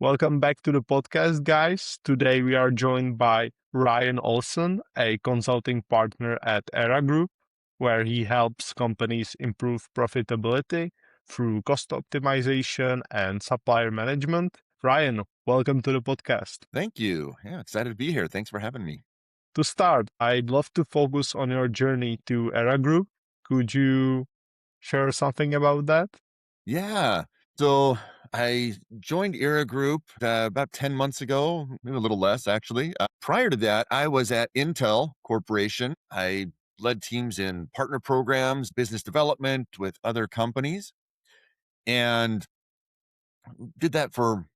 Welcome back to the podcast, guys. Today we are joined by Ryan Olson, a consulting partner at Era Group, where he helps companies improve profitability through cost optimization and supplier management. Ryan, welcome to the podcast. Thank you. Yeah, excited to be here. Thanks for having me. To start, I'd love to focus on your journey to Era Group. Could you share something about that? Yeah. So I joined Era Group about 10 months ago, maybe a little less actually. Prior to that, I was at Intel Corporation. I led teams in partner programs, business development with other companies, and did that for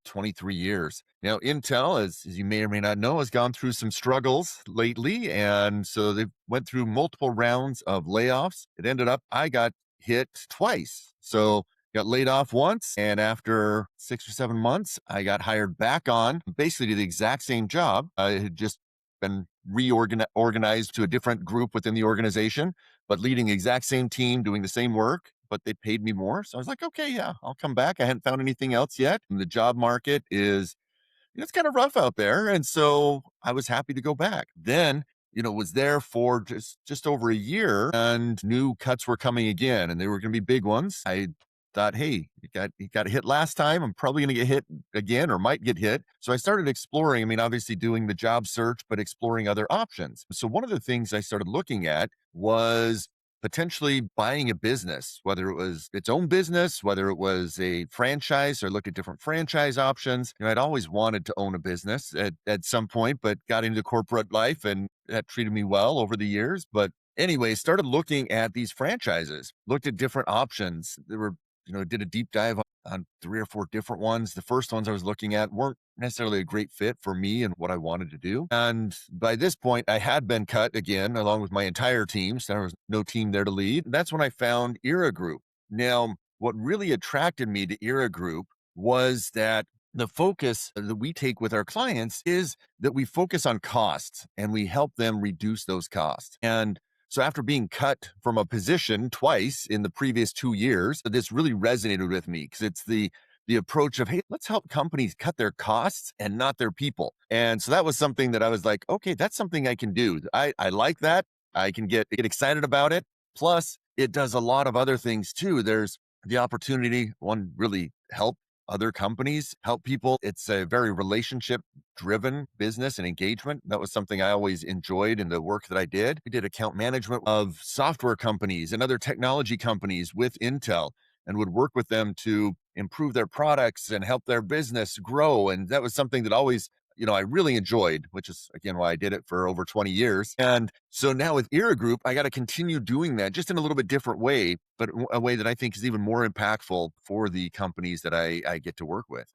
23 years. Now, Intel, as you may or may not know, has gone through some struggles lately. And so they went through multiple rounds of layoffs. It ended up, I got hit twice. So got laid off once. And after 6 or 7 months, I got hired back on basically to the exact same job. I had just been reorganized to a different group within the organization, but leading the exact same team, doing the same work, but they paid me more. So I was like, okay, yeah, I'll come back. I hadn't found anything else yet. And the job market is, it's kind of rough out there. And so I was happy to go back. Then, was there for just over a year and new cuts were coming again and they were going to be big ones. I thought, hey, you got hit last time. I'm probably going to get hit again or might get hit. So I started exploring. I mean, obviously doing the job search, but exploring other options. So one of the things I started looking at was potentially buying a business, whether it was its own business, whether it was a franchise, or looked at different franchise options. I'd always wanted to own a business at some point, but got into corporate life and that treated me well over the years. But anyway, started looking at these franchises, looked at different options. There were, did a deep dive on 3 or 4 different ones. The first ones I was looking at weren't necessarily a great fit for me and what I wanted to do. And by this point, I had been cut again, along with my entire team. So there was no team there to lead. That's when I found Era Group. Now, what really attracted me to Era Group was that the focus that we take with our clients is that we focus on costs and we help them reduce those costs. And so after being cut from a position twice in the previous 2 years, this really resonated with me because it's the approach of, hey, let's help companies cut their costs and not their people. And so that was something that I was like, okay, that's something I can do. I like that. I can get excited about it. Plus, it does a lot of other things too. There's the opportunity, one, really help other companies, help people. It's a very relationship driven business and engagement. That was something I always enjoyed in the work that I did. We did account management of software companies and other technology companies with Intel and would work with them to improve their products and help their business grow. And that was something that always, I really enjoyed, which is again why I did it for over 20 years. And so now with Era Group, I got to continue doing that just in a little bit different way, but a way that I think is even more impactful for the companies that I get to work with.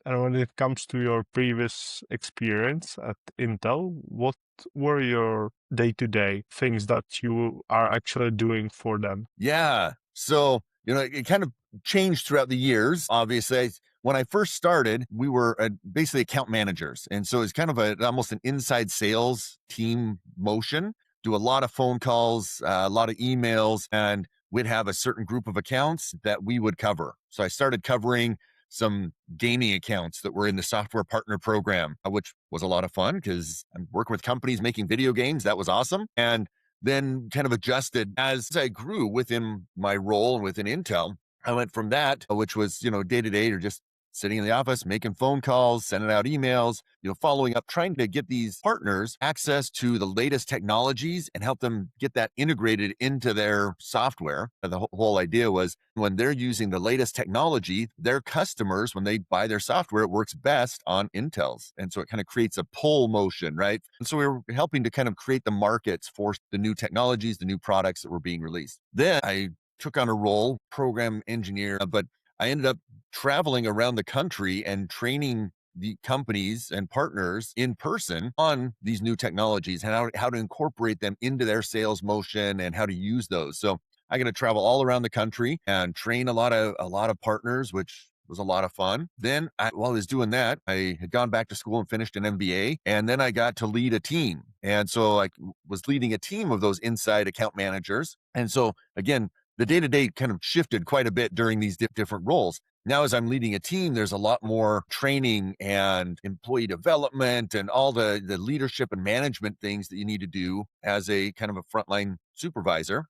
And when it comes to your previous experience at Intel, what were your day-to-day things that you are actually doing for them? Yeah. So, it kind of changed throughout the years. Obviously, when I first started, we were basically account managers. And so it's kind of almost an inside sales team motion, do a lot of phone calls, a lot of emails, and we'd have a certain group of accounts that we would cover. So I started covering some gaming accounts that were in the software partner program, which was a lot of fun because I'm working with companies making video games. That was awesome. And then kind of adjusted as I grew within my role and within Intel. I went from that, which was, day to day or just sitting in the office, making phone calls, sending out emails, following up, trying to get these partners access to the latest technologies and help them get that integrated into their software. The whole idea was when they're using the latest technology, their customers, when they buy their software, it works best on Intel's. And so it kind of creates a pull motion, right? And so we were helping to kind of create the markets for the new technologies, the new products that were being released. Then I took on a role, program engineer, but I ended up traveling around the country and training the companies and partners in person on these new technologies and how to incorporate them into their sales motion and how to use those. So I got to travel all around the country and train a lot of partners, which was a lot of fun. Then while I was doing that, I had gone back to school and finished an MBA, and then I got to lead a team. And so I was leading a team of those inside account managers. And so again, the day-to-day kind of shifted quite a bit during these different roles. Now, as I'm leading a team, there's a lot more training and employee development and all the leadership and management things that you need to do as a kind of a frontline supervisor.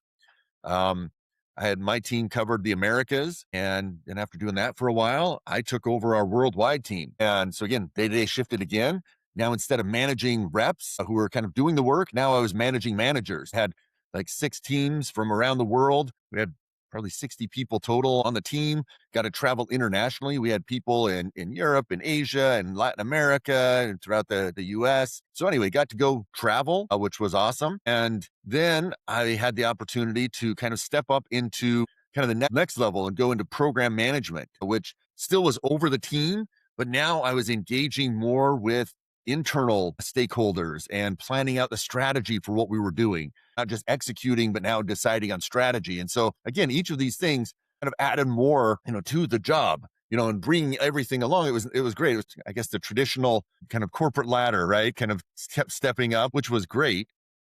Um, I had my team covered the Americas, and after doing that for a while, I took over our worldwide team. And so again, day-to-day shifted again. Now, instead of managing reps who were kind of doing the work, now I was managing managers. Had like 6 teams from around the world. We had probably 60 people total on the team. Got to travel internationally. We had people in Europe and Asia and Latin America and throughout the US. So anyway, got to go travel, which was awesome. And then I had the opportunity to kind of step up into kind of the next level and go into program management, which still was over the team, but now I was engaging more with internal stakeholders and planning out the strategy for what we were doing, not just executing, but now deciding on strategy. And so again, each of these things kind of added more, to the job, and bringing everything along. It was great. It was, I guess, the traditional kind of corporate ladder, right? Kind of kept stepping up, which was great.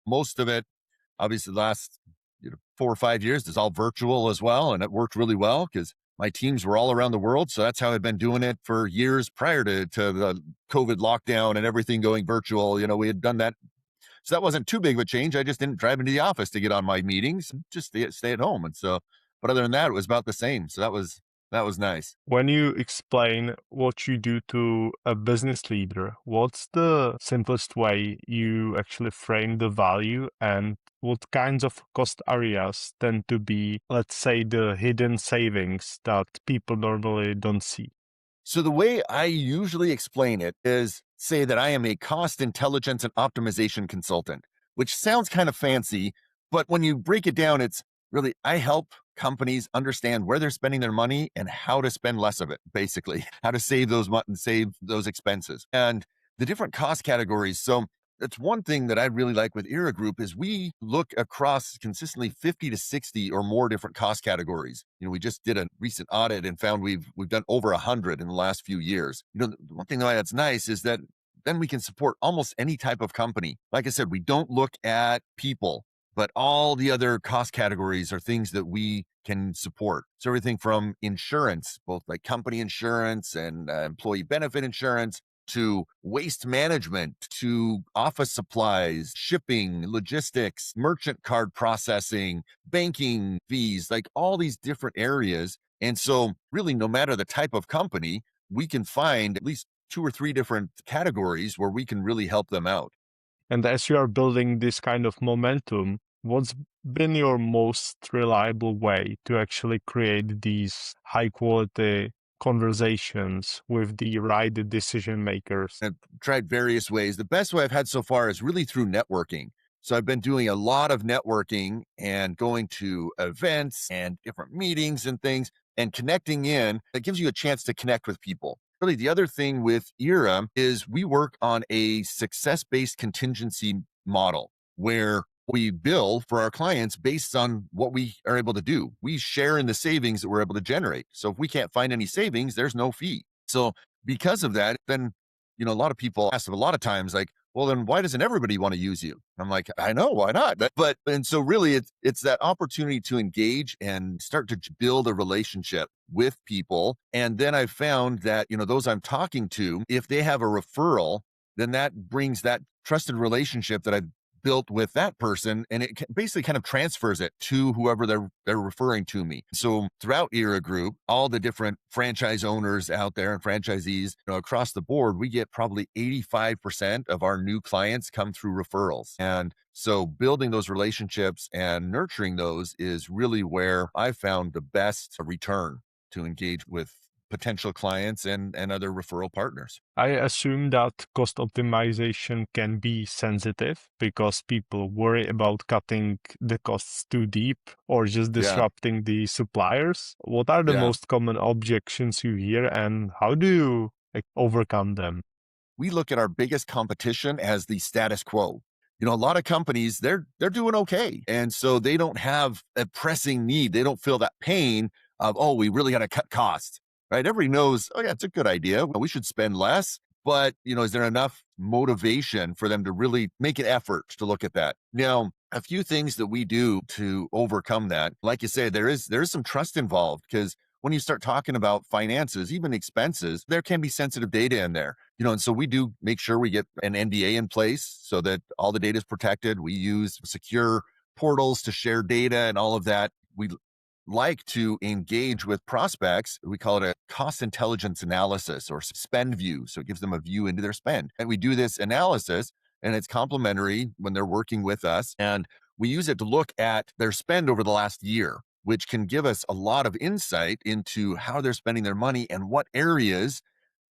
Most of it, obviously, the last 4 or 5 years is all virtual as well, and it worked really well because my teams were all around the world. So that's how I've been doing it for years prior to the COVID lockdown and everything going virtual. We had done that. So that wasn't too big of a change. I just didn't drive into the office to get on my meetings, just stay at home. And so, but other than that, it was about the same. So that was nice. When you explain what you do to a business leader, what's the simplest way you actually frame the value, and what kinds of cost areas tend to be, let's say, the hidden savings that people normally don't see? So the way I usually explain it is say that I am a cost intelligence and optimization consultant, which sounds kind of fancy, but when you break it down, it's really, I help companies understand where they're spending their money and how to spend less of it, basically, how to save those expenses and the different cost categories. So that's one thing that I really like with Era Group is we look across consistently 50 to 60 or more different cost categories. We just did a recent audit and found we've done over 100 in the last few years. The one thing that's nice is that then we can support almost any type of company. Like I said, we don't look at people, but all the other cost categories are things that we can support. So everything from insurance, both like company insurance and employee benefit insurance, to waste management, to office supplies, shipping, logistics, merchant card processing, banking fees, like all these different areas. And so really, no matter the type of company, we can find at least 2 or 3 different categories where we can really help them out. And as you are building this kind of momentum, what's been your most reliable way to actually create these high quality conversations with the right decision makers? I've tried various ways. The best way I've had so far is really through networking. So I've been doing a lot of networking and going to events and different meetings and things and connecting in. That gives you a chance to connect with people. Really, the other thing with ERA is we work on a success-based contingency model where we bill for our clients based on what we are able to do. We share in the savings that we're able to generate. So if we can't find any savings, there's no fee. So because of that, then, a lot of people ask a lot of times, like, well, then why doesn't everybody want to use you? I'm like, I know, why not? And so really it's that opportunity to engage and start to build a relationship with people. And then I've found that, those I'm talking to, if they have a referral, then that brings that trusted relationship that I've built with that person, and it basically kind of transfers it to whoever they're referring to me. So throughout Era Group, all the different franchise owners out there and franchisees, across the board, we get probably 85% of our new clients come through referrals. And so building those relationships and nurturing those is really where I found the best return to engage with potential clients and other referral partners. I assume that cost optimization can be sensitive because people worry about cutting the costs too deep or just Yeah. disrupting the suppliers. What are the Yeah. most common objections you hear, and how do you overcome them? We look at our biggest competition as the status quo. A lot of companies, they're doing okay. And so they don't have a pressing need. They don't feel that pain of, oh, we really got to cut costs, right? Everybody knows, oh yeah, it's a good idea. We should spend less. But, is there enough motivation for them to really make an effort to look at that? Now, a few things that we do to overcome that, like you say, there is some trust involved because when you start talking about finances, even expenses, there can be sensitive data in there, and so we do make sure we get an NDA in place so that all the data is protected. We use secure portals to share data and all of that. We like to engage with prospects. We call it a cost intelligence analysis or spend view. So it gives them a view into their spend. And we do this analysis, and it's complimentary when they're working with us. And we use it to look at their spend over the last year, which can give us a lot of insight into how they're spending their money and what areas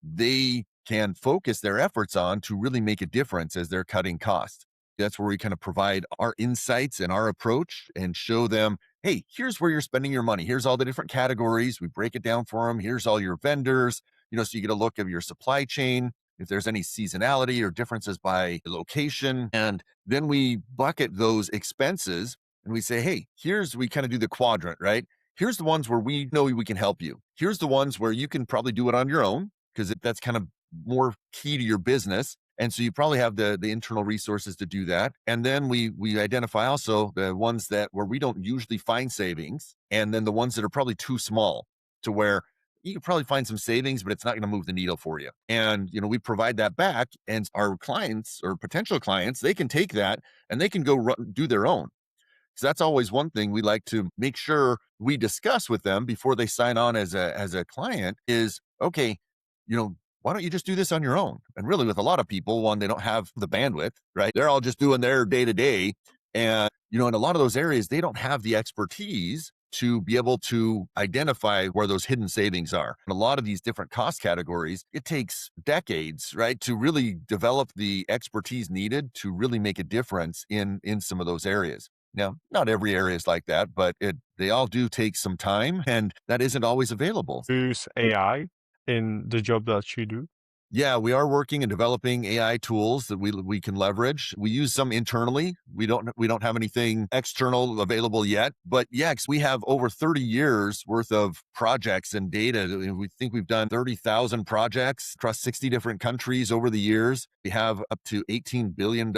they can focus their efforts on to really make a difference as they're cutting costs. That's where we kind of provide our insights and our approach and show them, hey, here's where you're spending your money. Here's all the different categories. We break it down for them. Here's all your vendors, so you get a look of your supply chain, if there's any seasonality or differences by location. And then we bucket those expenses and we say, hey, we kind of do the quadrant, right? Here's the ones where we know we can help you. Here's the ones where you can probably do it on your own because that's kind of more key to your business. And so you probably have the internal resources to do that. And then we identify also the ones where we don't usually find savings, and then the ones that are probably too small to where you could probably find some savings, but it's not going to move the needle for you. And, we provide that back, and our clients or potential clients, they can take that and they can go do their own. So that's always one thing we like to make sure we discuss with them before they sign on as a client is, okay, why don't you just do this on your own? And really with a lot of people, one, they don't have the bandwidth, right? They're all just doing their day to day. And, in a lot of those areas, they don't have the expertise to be able to identify where those hidden savings are. And a lot of these different cost categories, it takes decades, right, to really develop the expertise needed to really make a difference in some of those areas. Now, not every area is like that, but they all do take some time, and that isn't always available. Use AI in the job that you do? Yeah, we are working and developing AI tools that we can leverage. We use some internally. We don't have anything external available yet, but yes, we have over 30 years worth of projects and data. We think we've done 30,000 projects across 60 different countries over the years. We have up to $18 billion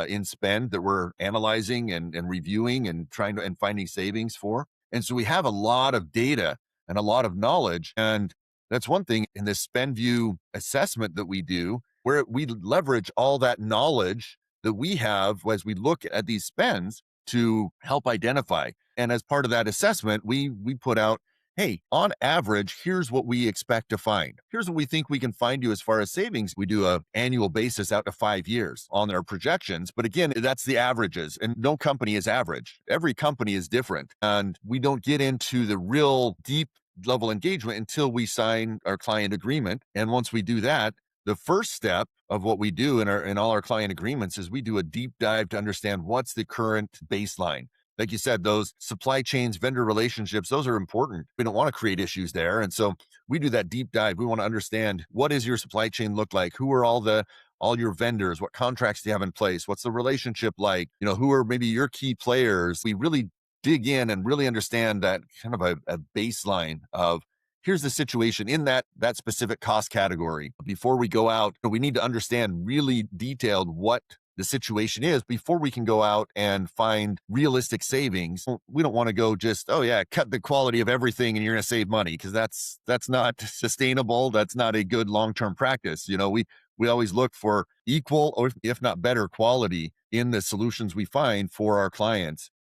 in spend that we're analyzing and reviewing and trying to and finding savings for. And so we have a lot of data and a lot of knowledge. And that's one thing in this spend view assessment that we do, where we leverage all that knowledge that we have as we look at these spends to help identify. And as part of that assessment, we put out, hey, on average, here's what we expect to find. Here's what we think we can find you as far as savings. We do an annual basis out to 5 years on our projections. But again, that's the averages, and no company is average. Every company is different. And we don't get into the real deep level engagement until we sign our client agreement. And once we do that, the first step of what we do in all our client agreements is we do a deep dive to understand what's the current baseline. Like you said, those supply chains, vendor relationships, those are important. We don't want to create issues there. And so we do that deep dive. We want to understand, what does your supply chain look like? Who are all your vendors? What contracts do you have in place? What's the relationship like? Who are maybe your key players? We really dig in and really understand that kind of a baseline of, here's the situation in that specific cost category. Before we go out, we need to understand really detailed what the situation is before we can go out and find realistic savings. We don't want to go just, oh yeah, cut the quality of everything and you're going to save money, because that's not sustainable. That's not a good long-term practice. We always look for equal or if not better quality in the solutions we find for our clients.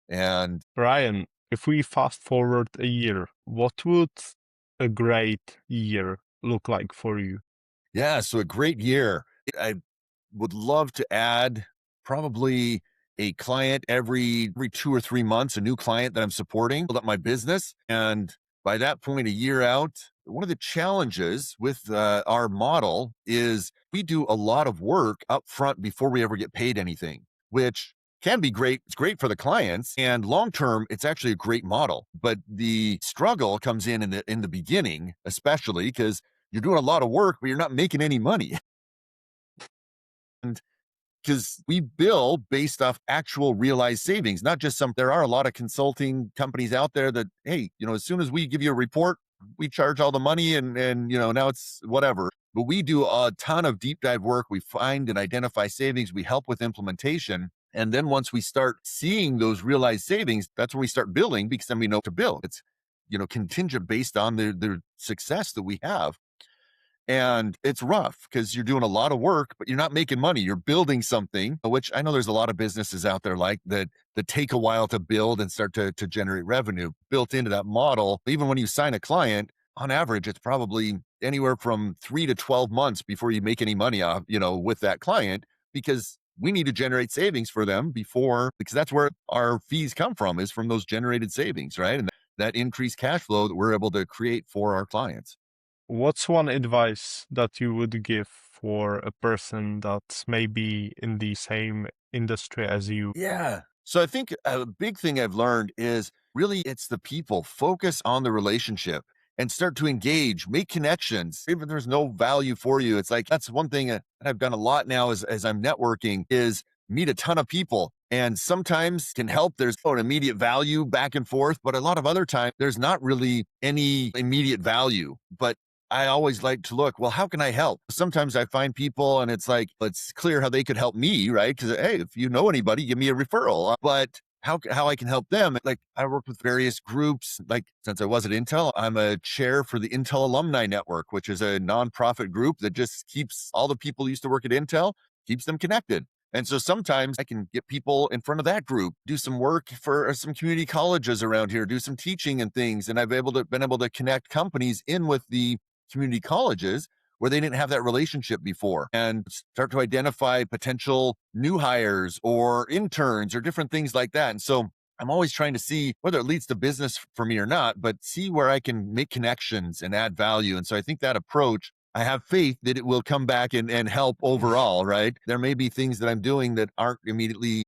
And Ryan, if we fast forward a year, what would a great year look like for you? yeah, so a great year. I would love to add probably a client every 2 or 3 months, a new client that I'm supporting, build up my business. And by that point, a year out, one of the challenges with our model is we do a lot of work up front before we ever get paid anything, which can be great. It's great for the clients, and long term, it's actually a great model. But the struggle comes in the beginning, especially because you're doing a lot of work, but you're not making any money. And because we bill based off actual realized savings, not just there are a lot of consulting companies out there that, hey, as soon as we give you a report, we charge all the money and now it's whatever. But we do a ton of deep dive work. We find and identify savings. We help with implementation. And then once we start seeing those realized savings, that's when we start billing, because then we know to bill. contingent based on their success that we have. And it's rough because you're doing a lot of work, but you're not making money. You're building something, which I know there's a lot of businesses out there like that take a while to build and start to generate revenue built into that model. Even when you sign a client, on average, it's probably anywhere from 3 to 12 months before you make any money off, with that client, because we need to generate savings for them because that's where our fees come from, is from those generated savings, right? And that increased cash flow that we're able to create for our clients. What's one advice that you would give for a person that's maybe in the same industry as you? Yeah. So I think a big thing I've learned is really it's the people. Focus on the relationship and start to engage, make connections. Even if there's no value for you, it's like that's one thing that I've done a lot now as I'm networking is meet a ton of people. And sometimes can help. There's an immediate value back and forth, but a lot of other times there's not really any immediate value. But I always like to look, well, how can I help? Sometimes I find people and it's like, it's clear how they could help me, right? Because, hey, if you know anybody, give me a referral. But how I can help them. Like I work with various groups. Like since I was at Intel, I'm a chair for the Intel Alumni Network, which is a nonprofit group that just keeps all the people who used to work at Intel, keeps them connected. And so sometimes I can get people in front of that group, do some work for some community colleges around here, do some teaching and things. And I've been able to connect companies in with the community colleges where they didn't have that relationship before, and start to identify potential new hires or interns or different things like that. And so I'm always trying to see whether it leads to business for me or not, but see where I can make connections and add value. And so I think that approach, I have faith that it will come back and help overall, right? There may be things that I'm doing that aren't immediately,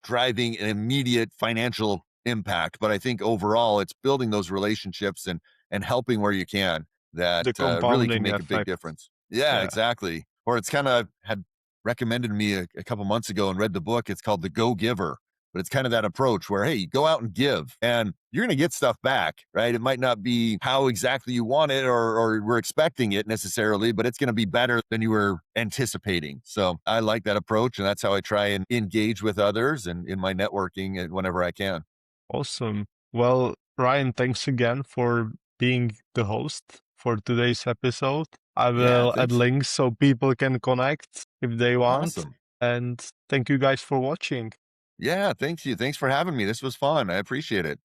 driving an immediate financial impact, but I think overall it's building those relationships and helping where you can that The really can compounding make a big effect. difference. Yeah, Yeah. exactly. Or it's kind of had recommended to me a couple months ago and read the book. It's called The Go Giver, but it's kind of that approach where, hey, go out and give and you're going to get stuff back, right? It might not be how exactly you want it or we're expecting it necessarily, but it's going to be better than you were anticipating. So I like that approach. And that's how I try and engage with others and in my networking whenever I can. Awesome. Well, Ryan, thanks again for being the host for today's episode. I Yeah, will add thanks. links so people can connect if they want. Awesome. And thank you guys for watching. Yeah, thanks you. Thanks for having me. This was fun. I appreciate it.